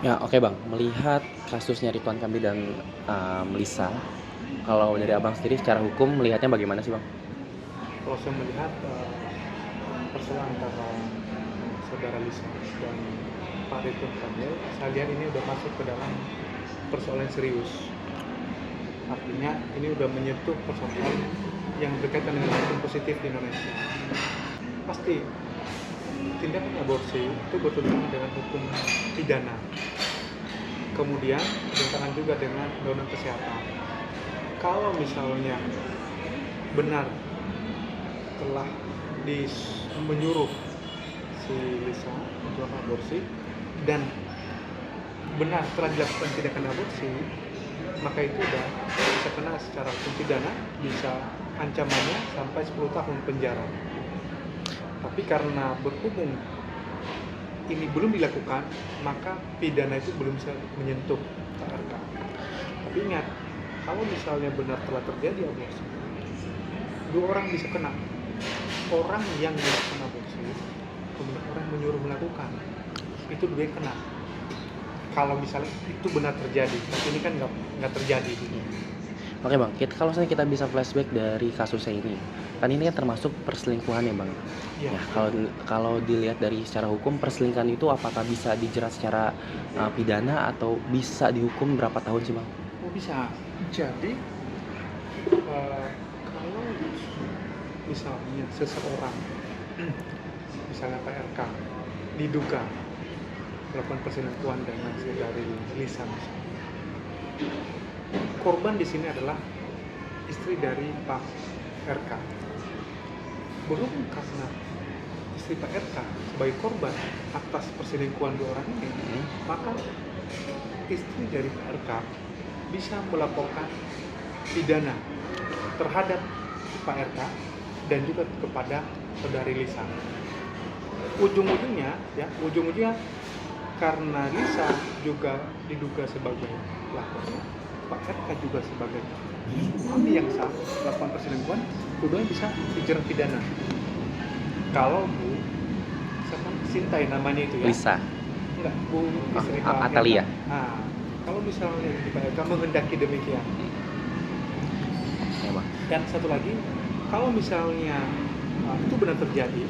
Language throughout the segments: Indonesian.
Ya, oke Bang, melihat kasusnya Ridwan Kamil dan, Lisa, kalau dari Abang sendiri secara hukum melihatnya bagaimana sih Bang? Kalau saya melihat persoalan antara saudara Lisa dan Pak Ridwan Kamil, saya lihat ini udah masuk ke dalam persoalan serius. Artinya ini udah menyentuh persoalan yang berkaitan dengan hukum positif di Indonesia. Pasti tindakan aborsi itu bertentangan dengan hukum pidana. Kemudian bertentangan juga dengan undang-undang kesehatan. Kalau misalnya benar telah menyuruh si Lisa untuk aborsi dan benar telah dilakukan tindakan aborsi, maka itu udah bisa kena secara hukum pidana, bisa ancamannya sampai 10 tahun penjara. Tapi karena berhubung ini belum dilakukan, maka pidana itu belum bisa menyentuh Pak RK. Tapi ingat, kalau misalnya benar telah terjadi aborsi, dua orang bisa kena. Orang yang melakukan aborsi, kemudian orang yang menyuruh melakukan, itu dua yang kena. Kalau misalnya itu benar terjadi, tapi ini kan nggak terjadi gitu. Oke Bang, kalau misalnya kita bisa flashback dari kasusnya ini, kan ini kan termasuk perselingkuhan ya Bang. Iya, Ya, kalau betul. kalau dilihat dari secara hukum, perselingkuhan itu apakah bisa dijerat secara, pidana atau bisa dihukum berapa tahun sih Bang? Oh bisa. Jadi kalau misalnya seseorang, misalnya Pak RK, diduga melakukan perselingkuhan dengan saudari Lisa, korban di sini adalah istri dari Pak RK. Berhubung karena istri Pak RK sebagai korban atas perselingkuhan dua orang ini, maka istri dari Pak RK bisa melaporkan pidana terhadap Pak RK dan juga kepada saudari Lisa. Ujung-ujungnya karena Lisa juga diduga sebagai pelakunya, Pak RK juga sebagai suami yang sah melakukan perselingkuhan, keduanya bisa dijerat pidana. Kalau Bu siapa Sintai namanya itu ya? Lisa, Enggak, Bu istri Pak RK. Atalia. Nah, kalau misalnya di Pak RK menghendaki demikian. Ya Bang. Dan satu lagi, kalau misalnya itu benar terjadi,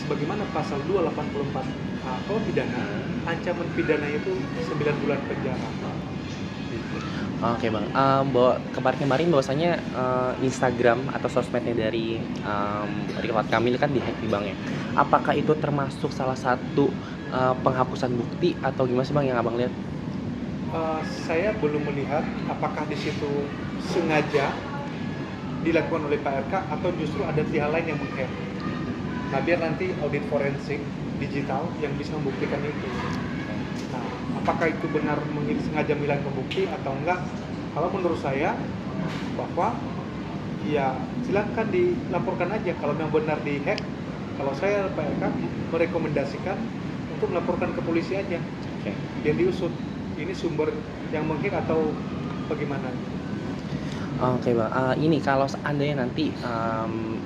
sebagaimana pasal 284 kalau pidana, ancaman pidana itu 9 bulan penjara. Oke Bang, kemarin bahwasanya, Instagram atau sosmednya dari, Ridwan Kamil kan di-hack nih Bang ya. Apakah itu termasuk salah satu, penghapusan bukti atau gimana sih Bang yang Abang lihat? Saya belum melihat apakah di situ sengaja dilakukan oleh Pak RK atau justru ada pihak lain yang menghack. Nah, biar nanti audit forensik digital yang bisa membuktikan itu. Nah, apakah itu benar sengaja menghilangkan bukti atau enggak? Kalau menurut saya bahwa ya silakan dilaporkan aja kalau memang benar dihack. Kalau saya Pak RK merekomendasikan untuk melaporkan ke polisi aja, Oke. biar diusut ini sumber yang menghack atau bagaimana. Oke Bang, ini kalau seandainya nanti,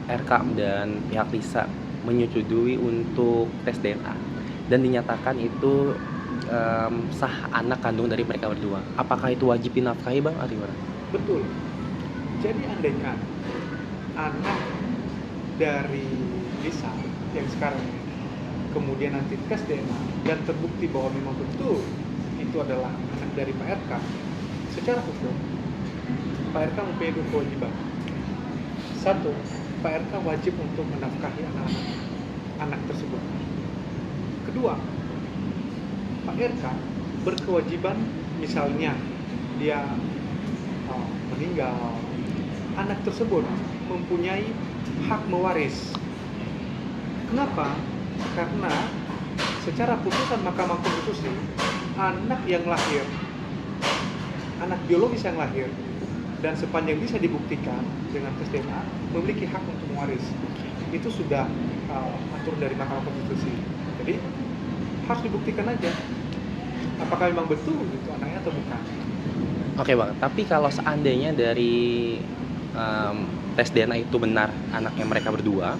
RK dan pihak Lisa menyetujui untuk tes DNA dan dinyatakan itu, sah anak kandung dari mereka berdua, apakah itu wajib dinafkahi Bang atau gimana? Betul. Jadi andaikan anak dari Lisa yang sekarang ini kemudian nanti tes DNA dan terbukti bahwa memang betul itu adalah anak dari Pak RK, secara hukum Pak RK mempunyai dua kewajiban. Satu, Pak RK wajib untuk menafkahi anak tersebut. Kedua, Pak RK berkewajiban misalnya dia meninggal, anak tersebut mempunyai hak mewaris. Kenapa? Karena secara putusan Mahkamah Konstitusi, anak yang lahir, anak biologis yang lahir, dan sepanjang bisa dibuktikan dengan tes DNA, memiliki hak untuk mewaris. Itu sudah aturan dari Mahkamah Konstitusi. Jadi harus dibuktikan aja apakah memang betul itu anaknya atau bukan. Oke Bang, tapi kalau seandainya dari, tes DNA itu benar anaknya mereka berdua,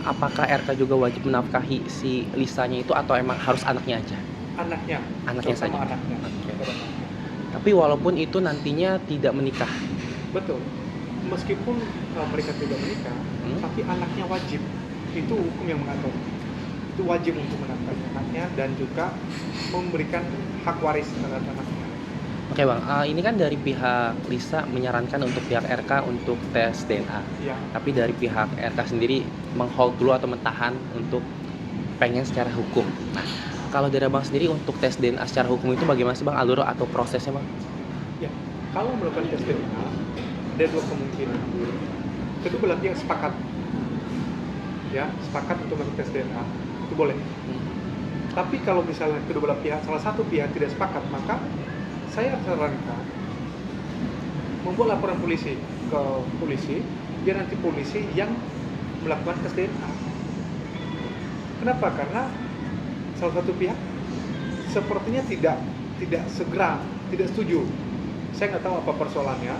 apakah RK juga wajib menafkahi si Lisanya itu atau emang harus anaknya aja? Anaknya, Anaknya saja. terutama anaknya. Oke. Kepada anaknya. Tapi walaupun itu nantinya tidak menikah. Betul. Meskipun mereka tidak menikah, tapi anaknya wajib. Itu hukum yang mengatur. Itu wajib untuk menafkahi anaknya dan juga memberikan hak waris terhadap anaknya. Oke Bang, ini kan dari pihak Lisa menyarankan untuk pihak RK untuk tes DNA. Ya, Tapi dari pihak RK sendiri meng-hold dulu atau mentahan untuk pengen secara hukum. Nah, kalau dari Abang sendiri untuk tes DNA secara hukum itu bagaimana sih Bang alur atau prosesnya Bang? ya. Kalau melakukan tes DNA, ada dua kemungkinan. Kedua belah pihak sepakat, ya, sepakat untuk melakukan tes DNA, itu boleh. Tapi kalau misalnya kedua belah pihak, salah satu pihak tidak sepakat, maka saya sarankan membuat laporan polisi ke polisi, biar nanti polisi yang melakukan tes DNA. Kenapa? Karena salah satu pihak sepertinya tidak segera, tidak setuju. Saya nggak tahu apa persoalannya,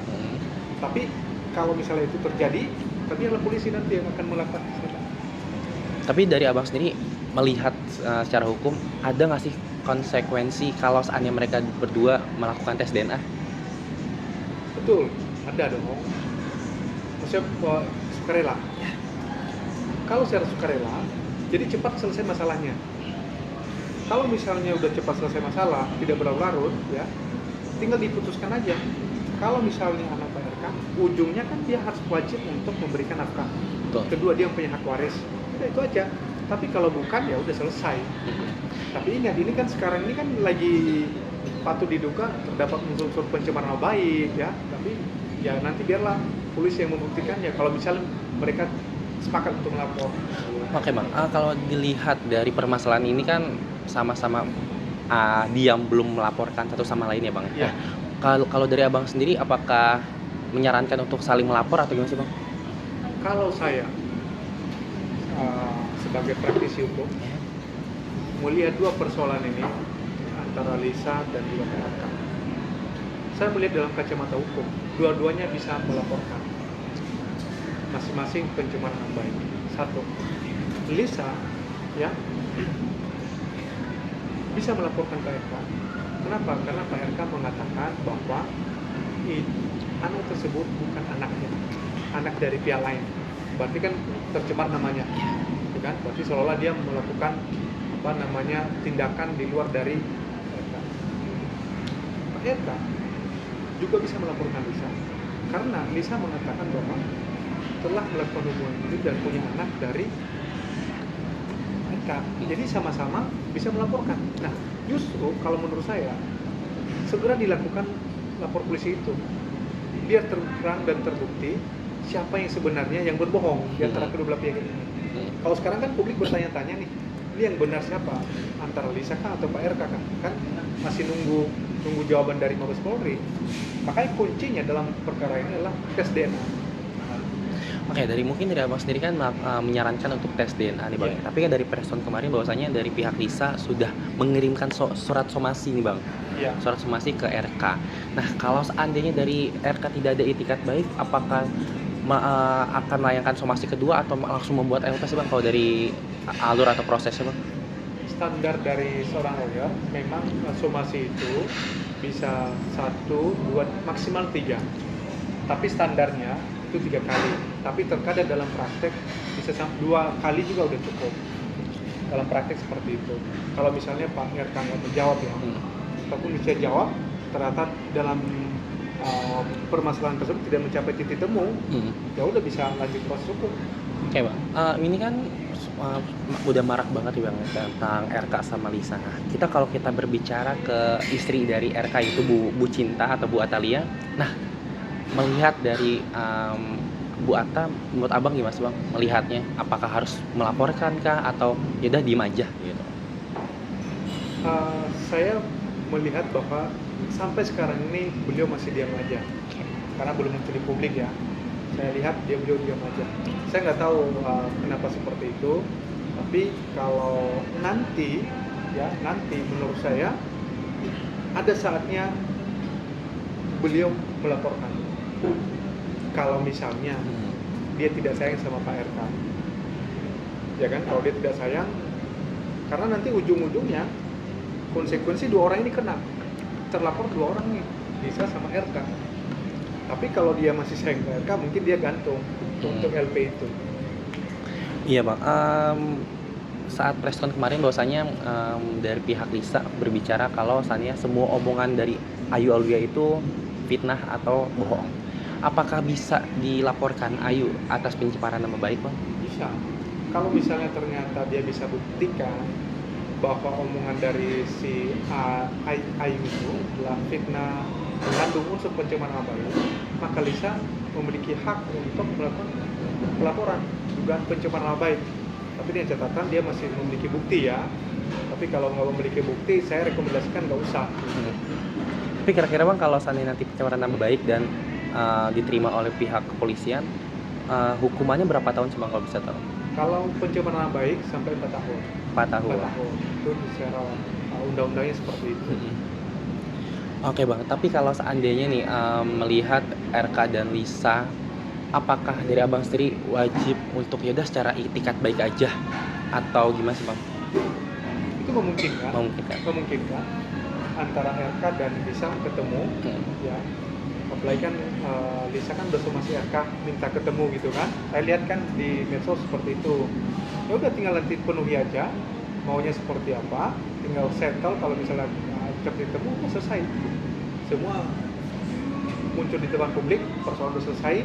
tapi kalau misalnya itu terjadi, tapi adalah polisi nanti yang akan melakukan tes DNA. Tapi dari Abang sendiri melihat secara hukum ada nggak sih konsekuensi kalau seandainya mereka berdua melakukan tes DNA? Betul, ada dong. Maksudnya sukarela. Kalau secara sukarela, jadi cepat selesai masalahnya. Kalau misalnya udah cepat selesai masalah, tidak berlarut-larut, ya, tinggal diputuskan aja. Kalau misalnya anak Pak RK, ujungnya kan dia harus wajib untuk memberikan nafkah. Betul. Kedua, dia punya hak waris. Udah itu aja. Tapi kalau bukan, ya udah selesai. Tapi ingat, ini kan sekarang ini kan lagi patut diduga terdapat unsur pencemaran nama baik, ya. Tapi ya nanti biarlah polisi yang membuktikannya. Kalau misalnya mereka sepakat untuk melapor. Oke Bang, kalau dilihat dari permasalahan ini kan sama-sama diam belum melaporkan satu sama lain ya Bang. Iya. Kalau dari Abang sendiri apakah menyarankan untuk saling melapor atau gimana sih Bang? Kalau saya sebagai praktisi hukum melihat dua persoalan ini antara Lisa dan juga PRK, saya melihat dalam kacamata hukum dua-duanya bisa melaporkan masing-masing pencemaran nama baik. Satu, Lisa ya bisa melaporkan PRK. Kenapa? Karena PRK mengatakan bahwa anak tersebut bukan anaknya, anak dari pihak lain. Berarti kan tercemar namanya, ya kan? Berarti seolah-olah dia melakukan tindakan di luar dari PRK. PRK juga bisa melaporkan Lisa, karena Lisa mengatakan bahwa telah melakukan hubungan itu dan punya anak dari PRK. Jadi sama-sama bisa melaporkan. Nah, justru kalau menurut saya segera dilakukan lapor polisi itu, biar terang dan terbukti siapa yang sebenarnya yang berbohong di antara kedua belah pihak ini. Kalau sekarang kan publik bertanya-tanya nih, ini yang benar siapa? Antara Lisa kah atau Pak RK kah? Kan masih nunggu jawaban dari Mabes Polri. Makanya kuncinya dalam perkara ini adalah tes DNA. Oke, mungkin dari Abang sendiri kan menyarankan untuk tes DNA nih Bang. Iya. Tapi kan dari person kemarin bahwasanya dari pihak Lisa sudah mengirimkan surat somasi nih Bang. Iya. Surat somasi ke RK. Nah, kalau seandainya dari RK tidak ada itikat baik, apakah akan melayangkan somasi kedua atau langsung membuat LP sih Bang kalau dari alur atau prosesnya Bang? Standar dari seorang lawyer memang somasi itu bisa 1, 2, maksimal 3. Tapi standarnya itu 3 kali. Tapi terkadang dalam praktek bisa sampai 2 kali juga udah cukup. Dalam praktek seperti itu. Kalau misalnya Pak RK nggak menjawab ya, ataupun bisa jawab, ternyata dalam permasalahan tersebut tidak mencapai titik temu, ya udah bisa lanjut proses hukum. Oke Bang, ini kan udah marak banget ya Bang tentang RK sama Lisa. Nah, kalau kita berbicara ke istri dari RK itu Bu Cinta atau Bu Atalia, nah melihat dari Bu Ata, menurut Abang gimana sih Bang melihatnya? Apakah harus melaporkan kah atau ya udah diem aja gitu? Saya melihat bahwa sampai sekarang ini beliau masih diam aja, karena belum muncul di publik ya. Saya lihat beliau diam aja. Saya nggak tahu kenapa seperti itu, tapi kalau nanti menurut saya ada saatnya beliau melaporkan. Kalau misalnya dia tidak sayang sama Pak RK, ya kan? Kalau dia tidak sayang, karena nanti ujung-ujungnya konsekuensi dua orang ini kena, terlapor dua orang nih, Lisa sama RK. Tapi kalau dia masih sayang ke RK, mungkin dia gantung untuk LP itu. Iya bang, saat press con kemarin bahwasanya dari pihak Lisa berbicara kalau misalnya semua omongan dari Ayu Aulia itu fitnah atau bohong. Apakah bisa dilaporkan Ayu atas pencemaran nama baik bang? Bisa. Kalau misalnya ternyata dia bisa buktikan bahwa omongan dari si Ayu itu adalah fitnah mengandung unsur pencemaran nama baik, maka Lisa memiliki hak untuk melakukan pelaporan dugaan pencemaran nama baik. Tapi dengan catatan dia masih memiliki bukti ya. Tapi kalau nggak memiliki bukti, saya rekomendasikan nggak usah. Tapi kira-kira bang kalau seandainya nanti pencemaran nama baik dan diterima oleh pihak kepolisian, hukumannya berapa tahun sih bang kalau bisa tahu? Kalau pencemaran nama baik sampai 4 tahun. 4 tahun. 4 tahun. Itu secara undang-undangnya seperti itu. Oke bang, tapi kalau seandainya nih melihat RK dan Lisa, apakah dari abang sendiri wajib untuk yaudah secara itikat baik aja atau gimana sih bang? Itu memungkinkan. Memungkinkan. Memungkinkan antara RK dan Lisa ketemu, ya. Apalagi kan Lisa kan udah sama si RK minta ketemu gitu kan. Saya lihat kan di medsos seperti itu. Ya udah tinggal nanti penuhi aja maunya seperti apa, tinggal settle kalau misalnya ajak ditemu udah selesai. Semua muncul di depan publik, persoalan udah selesai.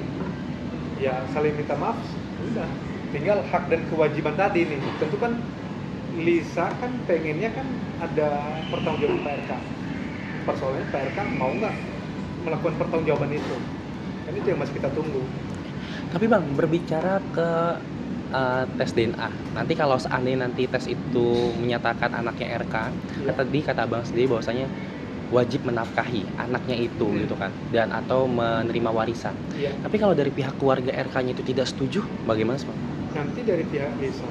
Ya saling minta maaf, udah. Tinggal hak dan kewajiban tadi nih. Tentu kan Lisa kan pengennya kan ada pertanggungjawaban PRK. Persoalannya PRK mau nggak melakukan pertanggungjawaban itu? Kan itu yang masih kita tunggu. Tapi bang, berbicara ke tes DNA, nanti kalau seandainya nanti tes itu menyatakan anaknya RK, Ya. tadi kata abang sendiri bahwasanya wajib menafkahi anaknya itu gitu kan, dan atau menerima warisan. Iya. Tapi kalau dari pihak keluarga RK-nya itu tidak setuju, bagaimana sih bang? Nanti dari pihak Lisa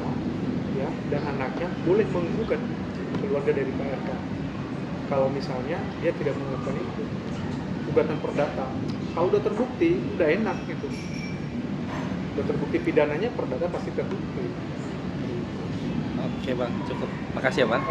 ya dan anaknya boleh menggugat keluarga dari PRK. Kalau misalnya dia tidak melakukan itu, gugatan perdata. Kalau udah terbukti, udah enak gitu. Udah terbukti pidananya, perdata pasti terbukti. Oke bang, cukup. Makasih ya bang.